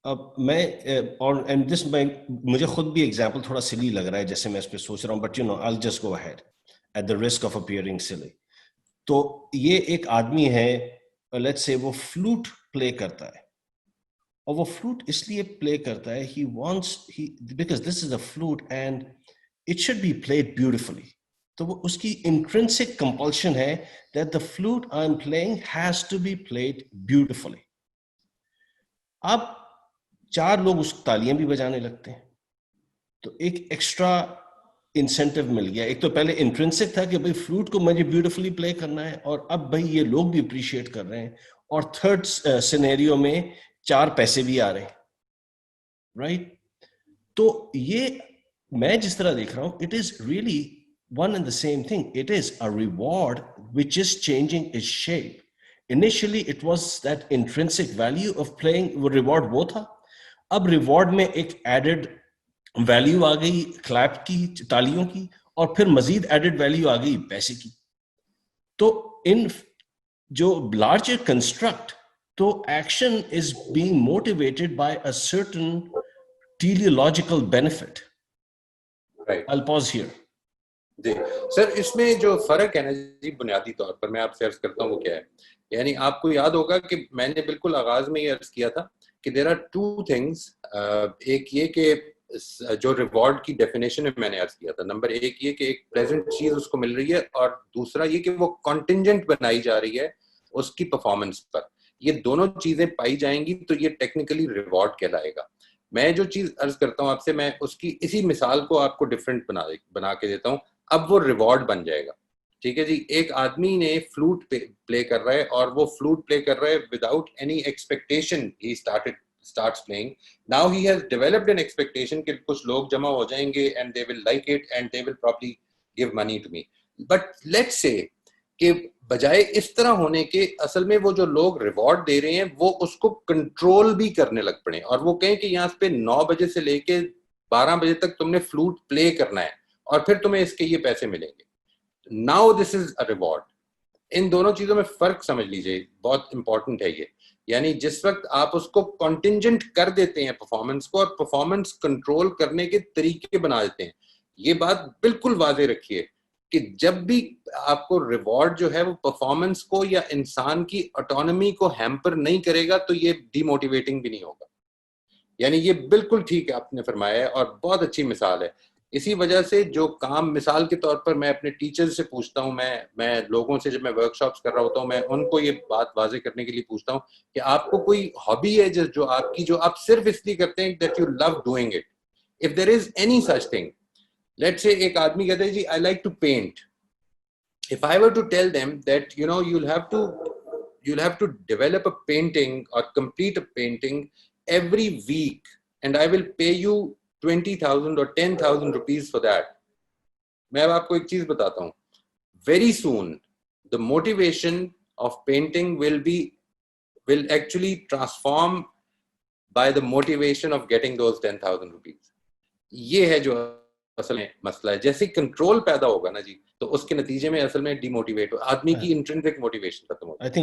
اب میں اور اینڈ دس میں مجھے خود بھی ایگزامپل تھوڑا سلی لگ رہا ہے جیسے میں اس پہ سوچ رہا ہوں, but you know I just go ahead at the risk of appearing silly. تو یہ ایک آدمی ہے, لیٹس سے وہ فلوٹ پلے کرتا ہے, اور وہ فلوٹ اس لیے پلے کرتا ہے, he wants because this is a flute and it should be played beautifully. تو وہ اس کی انٹرنسک کمپلشن ہے that the flute I'm playing has to be played beautifully. اب 4 لوگ اس تالیاں بھی بجانے لگتے ہیں, تو ایک ایکسٹرا انسینٹو مل گیا. ایک تو پہلے انٹرنسک تھا کہ بھائی فلوٹ کو مجھے بیوٹیفلی پلے کرنا ہے, اور اب بھائی یہ لوگ بھی اپریشیٹ کر رہے ہیں, اور تھرڈ سینیریو میں 4 پیسے بھی آ رہے ہیں, رائٹ. تو یہ میں جس طرح دیکھ رہا ہوں, it is really one and the same thing. It is a reward which is changing its shape. Initially it was that intrinsic value of playing, وہ reward وہ تھا. اب reward میں ایک added value آ گئی clap کی, تالیوں کی, اور پھر مزید added value آ گئی پیسے کی. تو ان جو larger construct, تو action is being motivated by a certain teleological benefit. Right. I'll pause here. جی سر, اس میں جو فرق ہے نا جی, بنیادی طور پر میں آپ سے عرض کرتا ہوں وہ کیا ہے. یعنی آپ کو یاد ہوگا کہ میں نے بالکل آغاز میں یہ عرض کیا تھا کہ دیر آر 2 things. ایک یہ کہ جو ریوارڈ کی ڈیفینیشن میں نے عرض کیا تھا, نمبر 1 یہ کہ ایک پریزنٹ چیز اس کو مل رہی ہے, اور دوسرا یہ کہ وہ کنٹینجنٹ بنائی جا رہی ہے اس کی پرفارمنس پر. یہ دونوں چیزیں پائی جائیں گی تو یہ ٹیکنیکلی ریوارڈ کہلائے گا. میں جو چیز عرض کرتا ہوں آپ سے, میں اس کی اسی مثال کو آپ کو ڈفرینٹ بنا کے دیتا ہوں. اب وہ ریوارڈ بن جائے گا, ٹھیک ہے جی. ایک آدمی نے فلوٹ پلے کر رہا ہے, اور وہ فلوٹ پلے کر رہا ہے without any expectation. He starts playing. Now he has developed an expectation کہ کچھ لوگ جمع ہو جائیں گے and they will like it and they will probably give money to me. But let's say کہ بجائے اس طرح ہونے کے, اصل میں وہ جو لوگ ریوارڈ دے رہے ہیں وہ اس کو کنٹرول بھی کرنے لگ پڑے, اور وہ کہیں کہ یہاں پہ 9 بجے سے لے کے 12 بجے تک تم نے فلوٹ پلے کرنا ہے, اور پھر تمہیں اس کے یہ پیسے ملیں گے. Now this is a reward. ان دونوں چیزوں میں فرق سمجھ لیجئے, بہت امپورٹنٹ ہے یہ. یعنی جس وقت آپ اس کو کنٹینجنٹ کر دیتے ہیں پرفارمنس کو, اور پرفارمنس کنٹرول کرنے کے طریقے بنا دیتے ہیں. یہ بات بالکل واضح رکھیے کہ جب بھی آپ کو ریوارڈ جو ہے وہ پرفارمنس کو یا انسان کی آٹونومی کو ہیمپر نہیں کرے گا, تو یہ ڈی موٹیویٹنگ بھی نہیں ہوگا. یعنی یہ بالکل ٹھیک ہے آپ نے فرمایا ہے, اور بہت اچھی مثال ہے. اسی وجہ سے جو کام, مثال کے طور پر میں اپنے ٹیچر سے پوچھتا ہوں, میں لوگوں سے جب میں ورک شاپس کر رہا ہوتا ہوں, میں ان کو یہ بات واضح کرنے کے لیے پوچھتا ہوں کہ آپ کو کوئی ہابی ہے جو آپ کی, جو آپ صرف اس لیے کرتے ہیں that you love doing it. If there is any such thing, let's say ایک آدمی کہتے ہیں جی I like to paint. If I were to tell them that you know you'll have to develop a painting or complete a painting every week and I will pay you 20,000 or 10,000 rupees for that. میں اب آپ کو ایک چیز بتاتا ہوں. Very soon the motivation of painting will actually transform by the motivation of getting those 10,000 rupees. یہ ہے جو اصل میں مسئلہ ہے. جیسے کنٹرول پیدا ہوگا نا جی, تو اس کے نتیجے میں اصل میں ڈی موٹیویٹ آدمی کی انٹرنسک موٹیویشن ختم ہوگی.